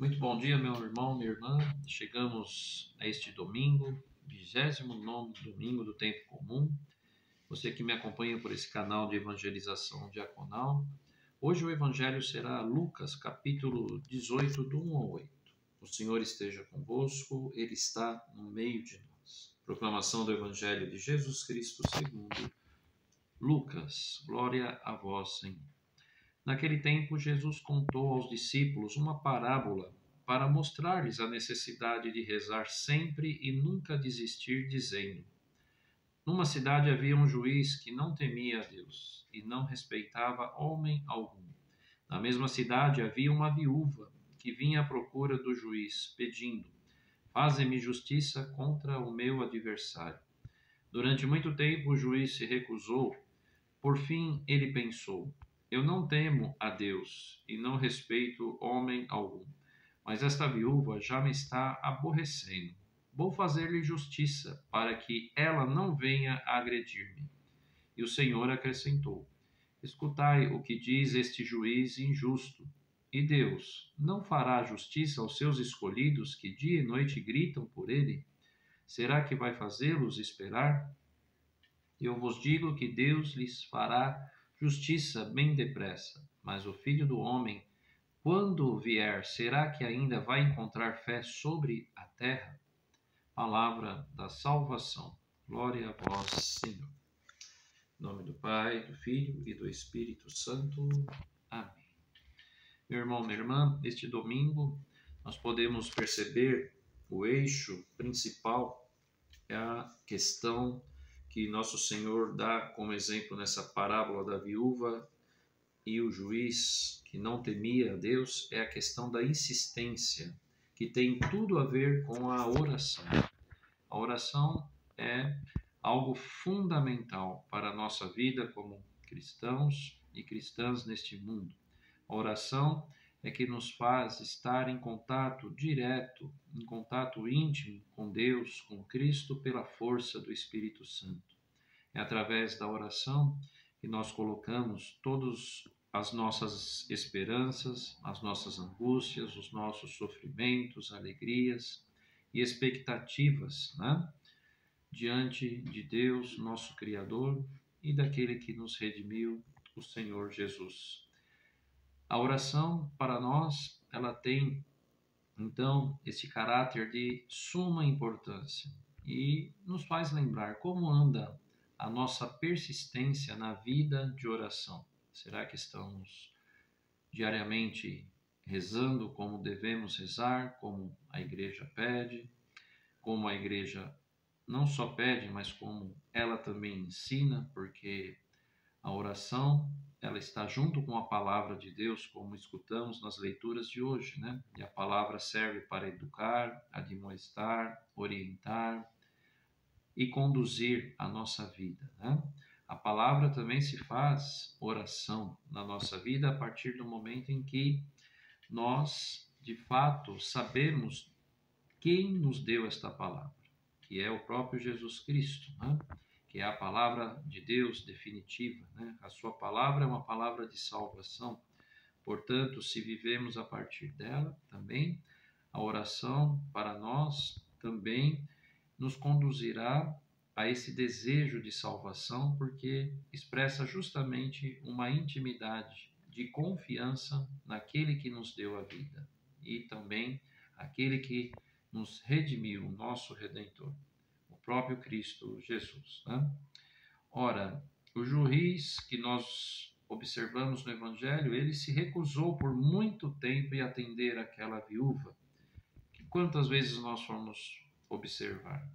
Muito bom dia, meu irmão, minha irmã. Chegamos a este domingo, 29º domingo do tempo comum. Você que me acompanha por esse canal de evangelização diaconal. Hoje o evangelho será Lucas, capítulo 18, do 1 ao 8. O Senhor esteja convosco, Ele está no meio de nós. Proclamação do evangelho de Jesus Cristo segundo Lucas. Glória a vós, Senhor. Naquele tempo, Jesus contou aos discípulos uma parábola para mostrar-lhes a necessidade de rezar sempre e nunca desistir, dizendo: Numa cidade havia um juiz que não temia a Deus e não respeitava homem algum. Na mesma cidade havia uma viúva que vinha à procura do juiz, pedindo: Faze-me justiça contra o meu adversário. Durante muito tempo o juiz se recusou. Por fim, ele pensou: Eu não temo a Deus e não respeito homem algum, mas esta viúva já me está aborrecendo. Vou fazer-lhe justiça, para que ela não venha a agredir-me. E o Senhor acrescentou: Escutai o que diz este juiz injusto. E Deus não fará justiça aos seus escolhidos que dia e noite gritam por ele? Será que vai fazê-los esperar? Eu vos digo que Deus lhes fará justiça bem depressa. Mas o Filho do Homem, quando vier, será que ainda vai encontrar fé sobre a terra? Palavra da salvação. Glória a vós, Senhor. Em nome do Pai, do Filho e do Espírito Santo. Amém. Meu irmão, minha irmã, este domingo nós podemos perceber o eixo principal é a questão que nosso Senhor dá como exemplo nessa parábola da viúva e o juiz que não temia a Deus, é a questão da insistência, que tem tudo a ver com a oração. A oração é algo fundamental para a nossa vida como cristãos e cristãs neste mundo. A oração é que nos faz estar em contato direto, em contato íntimo com Deus, com Cristo, pela força do Espírito Santo. É através da oração que nós colocamos todas as nossas esperanças, as nossas angústias, os nossos sofrimentos, alegrias e expectativas, diante de Deus, nosso Criador, e daquele que nos redimiu, o Senhor Jesus. A oração, para nós, ela tem, então, esse caráter de suma importância e nos faz lembrar como anda a nossa persistência na vida de oração. Será que estamos diariamente rezando como devemos rezar, como a igreja pede, como a igreja não só pede, mas como ela também ensina, porque a oração, ela está junto com a palavra de Deus, como escutamos nas leituras de hoje, E a palavra serve para educar, admoestar, orientar e conduzir a nossa vida, A palavra também se faz oração na nossa vida a partir do momento em que nós, de fato, sabemos quem nos deu esta palavra, que é o próprio Jesus Cristo, que é a palavra de Deus definitiva, A sua palavra é uma palavra de salvação. Portanto, se vivemos a partir dela, também a oração para nós também nos conduzirá a esse desejo de salvação, porque expressa justamente uma intimidade de confiança naquele que nos deu a vida e também aquele que nos redimiu, o nosso Redentor, o próprio Cristo Jesus. Ora, o juiz que nós observamos no Evangelho, ele se recusou por muito tempo em atender aquela viúva. Que quantas vezes nós fomos observar,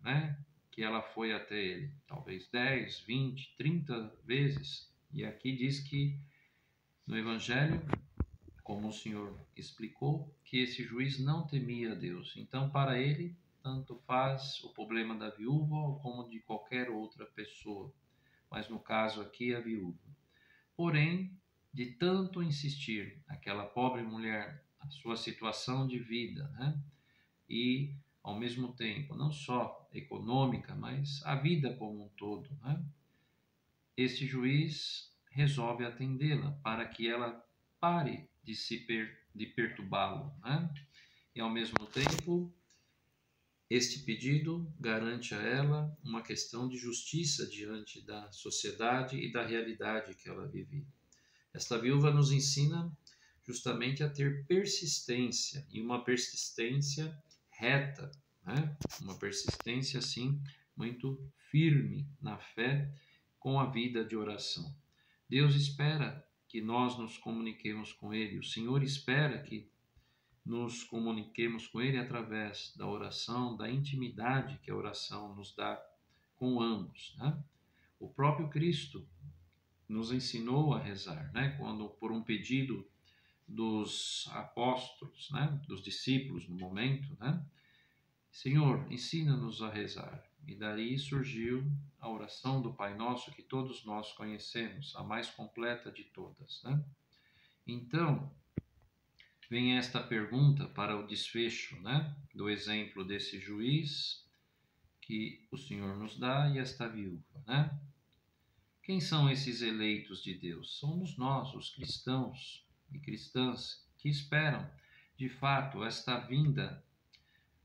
Que ela foi até ele, talvez 10, 20, 30 vezes. E aqui diz que no Evangelho, como o Senhor explicou, que esse juiz não temia a Deus. Então, para ele, tanto faz o problema da viúva como de qualquer outra pessoa. Mas no caso aqui, a viúva. Porém, de tanto insistir aquela pobre mulher, a sua situação de vida, E, ao mesmo tempo, não só econômica, mas a vida como um todo, Este juiz resolve atendê-la para que ela pare de perturbá-lo, e, ao mesmo tempo, este pedido garante a ela uma questão de justiça diante da sociedade e da realidade que ela vivia. Esta viúva nos ensina justamente a ter persistência, e uma persistência reta, né? Uma persistência, assim, muito firme na fé, com a vida de oração. Deus espera que nós nos comuniquemos com Ele, o Senhor espera que nos comuniquemos com Ele através da oração, da intimidade que a oração nos dá com ambos, né? O próprio Cristo nos ensinou a rezar, né? Quando, por um pedido dos apóstolos, né? Dos discípulos no momento, né? Senhor, ensina-nos a rezar. E daí surgiu a oração do Pai Nosso que todos nós conhecemos, a mais completa de todas, né? Então, vem esta pergunta para o desfecho, né? Do exemplo desse juiz que o Senhor nos dá e esta viúva, né? Quem são esses eleitos de Deus? Somos nós, os cristãos e cristãs, que esperam, de fato, esta vinda,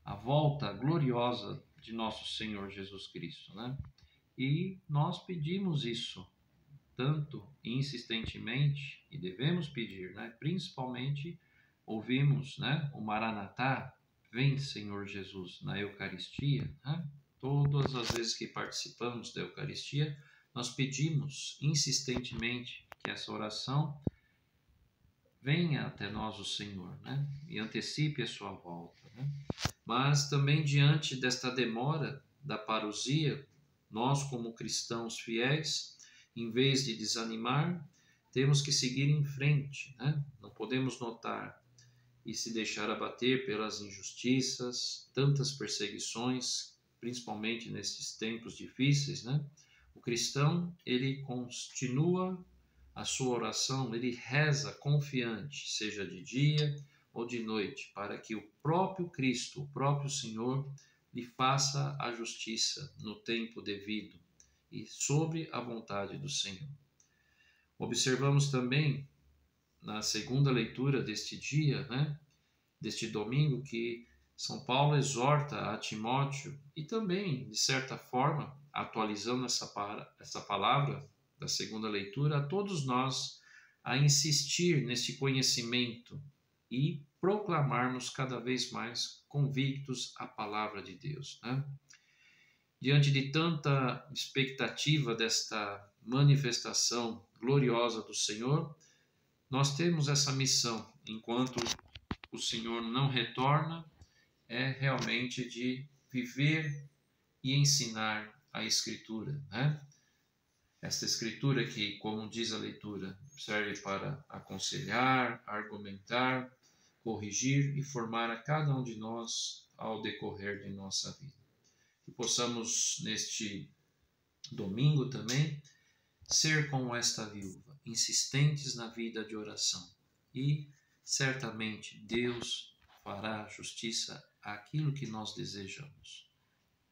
a volta gloriosa de nosso Senhor Jesus Cristo, né? E nós pedimos isso tanto insistentemente, e devemos pedir, né? Principalmente ouvimos, né? O Maranatá, vem Senhor Jesus, na Eucaristia, né? Todas as vezes que participamos da Eucaristia, nós pedimos insistentemente que essa oração venha até nós o Senhor, né? E antecipe a sua volta, né? Mas também diante desta demora da parousia, nós como cristãos fiéis, em vez de desanimar, temos que seguir em frente, né? Não podemos notar e se deixar abater pelas injustiças, tantas perseguições, principalmente nesses tempos difíceis, né? O cristão, ele continua a sua oração, ele reza confiante, seja de dia ou de noite, para que o próprio Cristo, o próprio Senhor, lhe faça a justiça no tempo devido e sobre a vontade do Senhor. Observamos também na segunda leitura deste dia, né, deste domingo, que São Paulo exorta a Timóteo e também, de certa forma, atualizando essa palavra da segunda leitura, a todos nós a insistir nesse conhecimento e proclamarmos cada vez mais convictos a palavra de Deus, né? Diante de tanta expectativa desta manifestação gloriosa do Senhor, nós temos essa missão, enquanto o Senhor não retorna, é realmente de viver e ensinar a Escritura, né? Esta Escritura que, como diz a leitura, serve para aconselhar, argumentar, corrigir e formar a cada um de nós ao decorrer de nossa vida. Que possamos, neste domingo também, ser como esta viúva, insistentes na vida de oração. E, certamente, Deus fará justiça àquilo que nós desejamos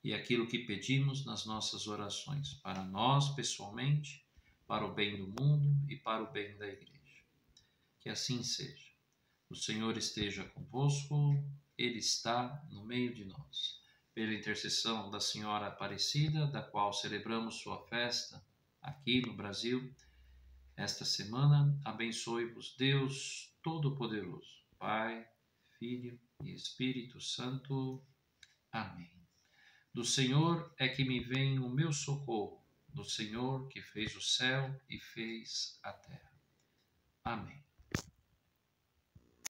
e aquilo que pedimos nas nossas orações, para nós pessoalmente, para o bem do mundo e para o bem da Igreja. Que assim seja. O Senhor esteja convosco, Ele está no meio de nós. Pela intercessão da Senhora Aparecida, da qual celebramos sua festa aqui no Brasil, esta semana, abençoe-vos Deus Todo-Poderoso, Pai, Filho e Espírito Santo. Amém. Do Senhor é que me vem o meu socorro, do Senhor que fez o céu e fez a terra. Amém.